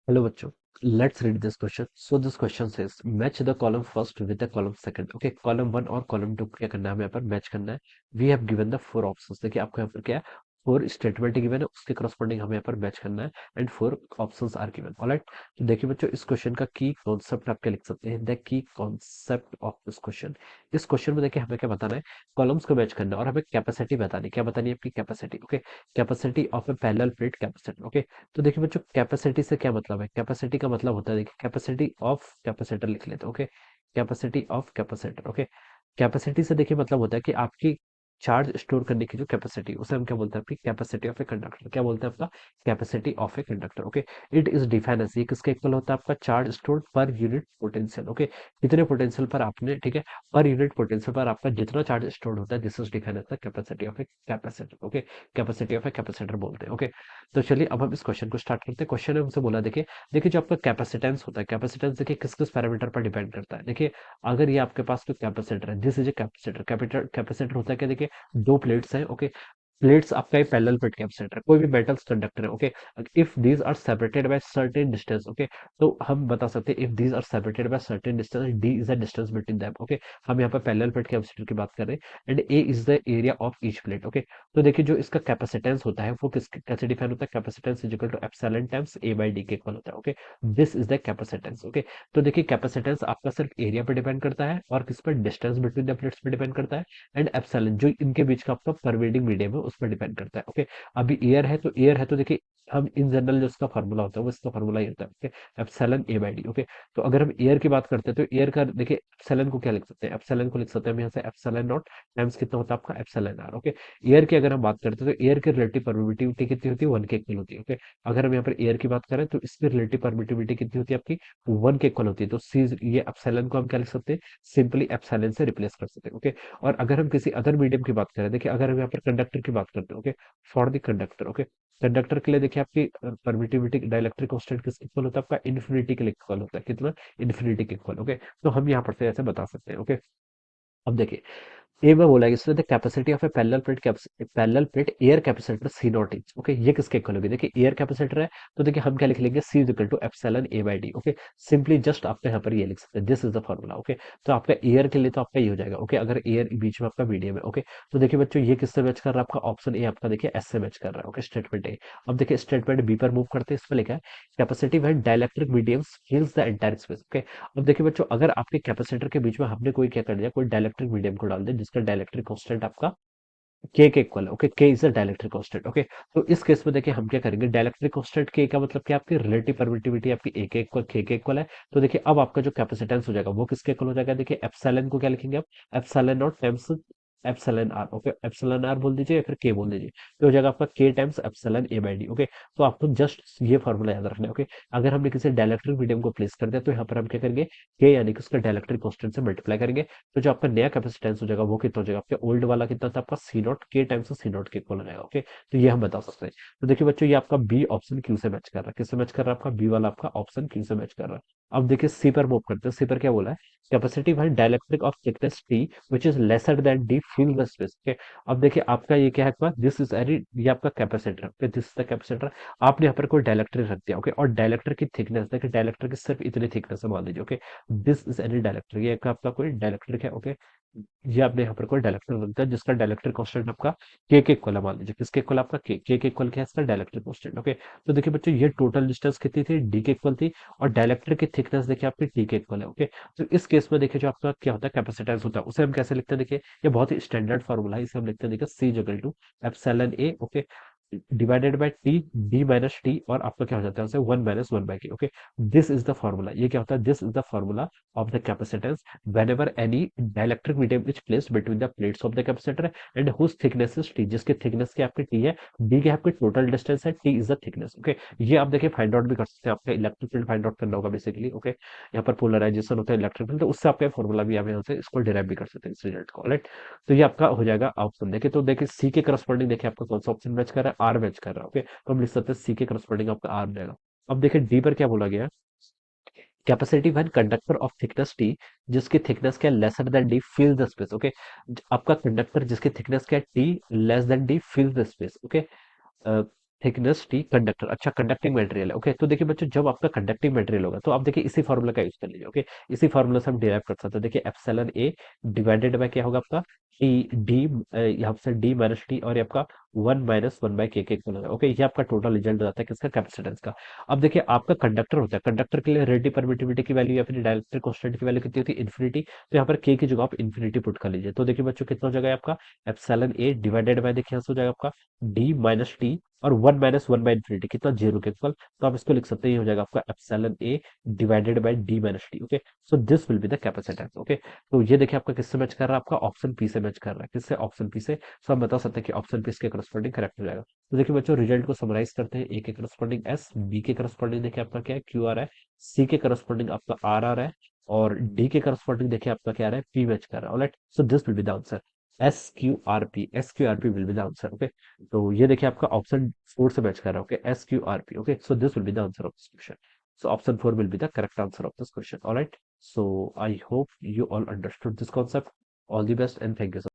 Hello बच्चों, let's read this question. So this question says match the column first with the column second. Okay, column one और column to क्या करना है हमें यहाँ पर मैच करना है. We have given the four options. देखिए आपको यहाँ पर क्या है, फोर स्टेटमेंट गिवन है, उसके करस्पॉन्डिंग हमें यहाँ पर मैच करना है and four options are given. Alright, तो देखिए बच्चों इस क्वेश्चन का की कॉन्सेप्ट आप क्या लिख सकते हैं, the key concept of this question. इस क्वेश्चन में देखिए हमें क्या बताना है, कॉलम्स को मैच करना है और हमें कैपेसिटी बतानी है. क्या बतानी है आपकी capacity. Okay, capacity of a parallel plate capacitor. Okay, तो देखिए बच्चों कैपेसिटी से क्या मतलब है, कैपेसिटी का मतलब होता है, देखिए कैपेसिटी ऑफ कैपेसिटर लिख लेते हैं. Okay, capacity of capacitor. Okay, capacity से देखिए मतलब होता है कि आपकी चार्ज स्टोर करने की जो कैपेसिटी, उसे हम क्या बोलते हैं, आपकी कैपेसिटी ऑफ ए कंडक्टर. क्या बोलते हैं आपका, capacity of a conductor. Okay, it is define as, ये किसके इक्वल होता है, आपका charge store per unit potential. Okay, कितने पोटेंशियल पर आपने, ठीक है, पर यूनिट पोटेंशियल पर आपका जितना चार्ज स्टोर होता है, this is define as the capacity of a capacitor. Okay, capacity of a capacitor बोलते हैं. ओके, तो चलिए अब हम इस क्वेश्चन को स्टार्ट करते हैं. क्वेश्चन ने हमसे बोला, देखिए देखिए जो आपका कैपेसिटेंस होता है, कैपेसिटेंस देखिए किस किस पैरामीटर पर डिपेंड करता है. देखिए अगर ये आपके पास कोई कैपेसिटर है, this is a capacitor. Capacitor capacitor होता है क्या, देखिए दो प्लेट्स हैं. ओके, प्लेट्स आपका एक पैरेलल प्लेट कैपेसिटर, कोई भी मेटल्स कंडक्टर है. Okay, if these are separated by certain distance. Okay, तो हम बता सकते हैं if these are separated by certain distance, D is the distance between them. Okay, हम यहाँ पर पैरेलल प्लेट कैपेसिटर की बात कर रहे हैं and A is the area of each plate. Okay, तो देखिए जो इसका कैपेसिटेंस होता है वो किस कैसे डिफाइन होता है, capacitance is equal to epsilon times A by D के इक्वल होता है. Okay, this is the capacitance. Okay, तो देखिए कैपेसिटेंस आपका सिर्फ एरिया पे डिपेंड करता है और किस पर, डिस्टेंस बिटवीन द प्लेट्स पे डिपेंड करता है एंड एप्सिलॉन जो इनके बीच का आपका परवेडिंग मीडियम है उस पर डिपेंड करता है. ओके, अभी एयर है तो देखिए हम इन जनरल जो इसका फार्मूला होता है वो इसका फार्मूला ही होता है. Okay, epsilon A by D. Okay, तो अगर हम एयर की बात करते हैं तो एयर का देखिए एप्सिलॉन को क्या लिख सकते हैं, एप्सिलॉन को लिख सकते हैं हम यहाँ से एप्सिलॉन नॉट टाइम्स कितना होता है आपका एप्सिलॉन आर. ओके, एयर की अगर हम बात करते हैं तो एयर की रिलेटिव परमिटिविटी कितनी होती है, वन के इक्वल होती है. ओके, अगर हम यहाँ पर एयर की बात करें तो इसकी रिलेटिव परमिटिविटी कितनी होती है आपकी, वन के इक्वल होती है. तो सी, ये एप्सिलॉन को हम क्या लिख सकते हैं, सिंपली एप्सिलॉन से रिप्लेस कर सकते हैं. ओके, और अगर हम किसी अदर मीडियम की बात करें, देखिए अगर हम यहाँ पर कंडक्टर की बात करते हैं. Okay, for the conductor. Okay, conductor के लिए देखिए आपकी परमिटिविटी डाइलेक्ट्रिक कांस्टेंट किसके इक्वल होता है, आपका इन्फिनिटी के इक्वल होता है. कितना, इन्फिनिटी के इक्वल. ओके, तो हम यहाँ पर से ऐसे बता सकते हैं. ओके, अब देखिए ए में बोला है इसने, the capacity of a parallel plate air capacitor C naught inch. Okay, ये किसके इक्वल होगी, देखिए एयर कैपेसिटर है तो देखिए हम क्या लिख लेंगे, C is equal to epsilon A by D. Okay, simply just आपका यहाँ पर ये लिख सकते हैं, this is the formula. Okay, तो आपका एयर के लिए तो आपका ये हो जाएगा. ओके, अगर एयर बीच में आपका मीडियम है. ओके, तो देखिए बच्चों ये किससे मैच कर रहा है, आपका ऑप्शन ए आपका देखिए एस से मैच कर रहा है. Okay, statement A. अब देखिए स्टेटमेंट बी पर मूव करते हैं, इसमें लिखा है capacity when dielectric mediums फिल्स the entire space. Okay, अब देखिए बच्चों अगर आपके कैपेसिटर के बीच में हमने कोई क्या कर दिया, कोई डाइलेक्ट्रिक मीडियम को डाल दिया जिसका डाइलेक्ट्रिक कांस्टेंट आपका के इक्वल है. ओके, के is the dielectric constant. Okay, तो इस केस में देखिए हम क्या करेंगे, डाइलेक्ट्रिक कांस्टेंट के का मतलब क्या, आपकी रिलेटिव परमिटिविटी आपकी ए के इक्वल, के इक्वल है. तो देखिए अब आपका जो कैपेसिटेंस हो जाएगा वो किसके इक्वल हो जाएगा, देखिए एप्सिलॉन को क्या लिखेंगे आप, epsilon naught times epsilon R. Okay, epsilon R बोल दीजिए या फिर के बोल दीजिए, तो हो जाएगा आपका के times epsilon A by D. Okay, तो आपको जस्ट ये फॉर्मूला याद रखना है. ओके, अगर हमने किसी डाइलेक्ट्रिक मीडियम को प्लेस कर दिया तो यहाँ पर हम क्या करेंगे, के यानी कि उसका डाइलेक्ट्रिक कांस्टेंट से मल्टीप्लाई करेंगे. तो जो आपका नया कैपेसिटेंस हो जाएगा वो कितना हो जाएगा, आपके ओल्ड वाला कितना था आपका सी नॉट, के टाइम्स सी नॉट के इक्वल हो जाएगा. ओके, तो ये हम बता सकते हैं. तो देखिए बच्चों ये आपका बी ऑप्शन क्यू से मैच कर रहा है, किससे मैच कर रहा है, आपका बी वाला आपका ऑप्शन क्यू से मैच कर रहा है. अब देखिए सी पर मूव करते हैं, सी पर क्या बोला है, capacity when dielectric of thickness T which is lesser than D fill the space. Okay, अब देखिए आपका ये क्या है, आपका दिस इज एरी, ये आपका capacitor. Okay, this is the capacitor. आपने यहाँ पर कोई डाइलेक्ट्रिक रख दिया. ओके, और डाइलेक्टर की थिकनेस देखिए, डाइलेक्टर की सिर्फ इतनी थिकनेस है मान लीजिए. Okay, this is any dielectric, ये आपका कोई डायलेक्ट्रिक है. ओके, ये आपने यहाँ पर कोई डायलेक्ट्रिक बनता है जिसका डायलेक्ट्रिक कांस्टेंट आपका के इक्वल है मान लीजिए, किसके इक्वल आपका के इक्वल क्या है, इसका डायलेक्ट्रिक कांस्टेंट. ओके, तो देखिए बच्चों ये टोटल डिस्टेंस कितनी थी, डी के इक्वल थी और डायलेक्ट्रिक की थिकनेस देखिए आपकी टी के इक्वल है. ओके, तो इस केस में देखिए जो आपका क्या होता है कैपेसिटेंस होता है उसे हम कैसे लिखते हैं, देखिए ये बहुत ही स्टैंडर्ड फॉर्मूला है, इसे हम लिखते हैं देखिए C equal to epsilon A. Okay, divided by T, D minus T, और आपका क्या हो जाता है उसे one minus one by K. Okay, this is the formula, ये क्या होता है, this is the formula of the capacitance whenever any dielectric medium is placed between the plates of the capacitor and whose thickness is t, जिसकी thickness की आपकी t है, d की आपकी टोटल डिस्टेंस है, t is the thickness. Okay, ये आप देखिए फाइंड आउट भी कर सकते हैं, आपका इलेक्ट्रिक फील्ड फाइंड आउट करना होगा बेसिकली. ओके, यहाँ पर पोलराइजेशन होता है इलेक्ट्रिक फील्ड, तो उससे आपका फॉर्मूला भी आप यहाँ से इसको डिराइव भी कर सकते हैं इस रिजल्ट को. राइट, तो ये आपका हो जाएगा ऑप्शन. देखिए तो देखिए सी के करस्पॉन्डिंग देखिए आपका कौन सा ऑप्शन मैच कर रहा है, आर मैच कर रहा है. ओके, तो हम लिख सकते हैं सी के करस्पॉन्डिंग आपका आर रहेगा. अब देखिए डी पर क्या बोला गया है, capacity when conductor of thickness T, जिसकी थिकनेस क्या lesser than D fill the space. Okay, आपका कंडक्टर जिसकी थिकनेस क्या T less than D fill the space. Okay, thickness T conductor, अच्छा कंडक्टिंग मटेरियल है। ओके, तो देखिए बच्चों, जब आपका कंडक्टिंग मटेरियल होगा तो आप देखिए इसी फॉर्मूला का यूज कर लीजिए। ओके, इसी फॉर्मूला से हम डिराइव कर सकते हैं। देखिए एप्सिलॉन ए डिवाइडेड बाय क्या होगा आपका टी डी, यहाँ से डी माइनस टी, और ये आपका वन माइनस वन बाय के इक्वल है। ओके, ये आपका टोटल रिजल्ट हो जाता है किसका, कैपेसिटेंस का। अब देखिए आपका कंडक्टर होता है, कंडक्टर के लिए रेडियो परमिटिविटी की वैल्यू या फिर डाइलेक्ट्रिक कांस्टेंट की वैल्यू कितनी होती है, इन्फिनिटी। तो यहाँ पर के की जगह आप इन्फिनिटी पुट कर लीजिए। तो देखिए बच्चों कितना हो जाएगा आपका एप्सिलॉन ए डिवाइडेड बाय, देखिए यहाँ से हो जाएगा आपका डी माइनस टी, और one minus one by infinity कितना, जीरो के इक्वल। तो आप इसको लिख सकते हैं, ये हो जाएगा आपका epsilon A divided by D minus T. Okay, so this will be the capacitance. Okay, तो ये देखिए आपका किससे मैच कर रहा है, आपका ऑप्शन पी से मैच कर रहा है। किससे, ऑप्शन पी से। सो हम बता सकते हैं कि ऑप्शन पी इसके करस्पॉन्डिंग करेक्ट हो जाएगा। तो देखिए बच्चों, रिजल्ट को समराइज करते हैं। ए के करस्पॉन्डिंग एस, बी के करस्पॉन्डिंग देखिए आपका क्या है, क्यू आर है, सी के करस्पॉन्डिंग आपका आर आर है, और डी के करस्पॉन्डिंग देखिए आपका क्या आ रहा है, पी मैच कर रहा है। Alright, so this will be the answer. S Q R P will be the answer. Okay, तो ये देखिए आपका ऑप्शन फोर से मैच कर रहा है। Okay, S Q R P. Okay, so this will be the answer of this question. So option 4 will be the correct answer of this question. All right. So I hope you all understood this concept. All the best and thank you so much.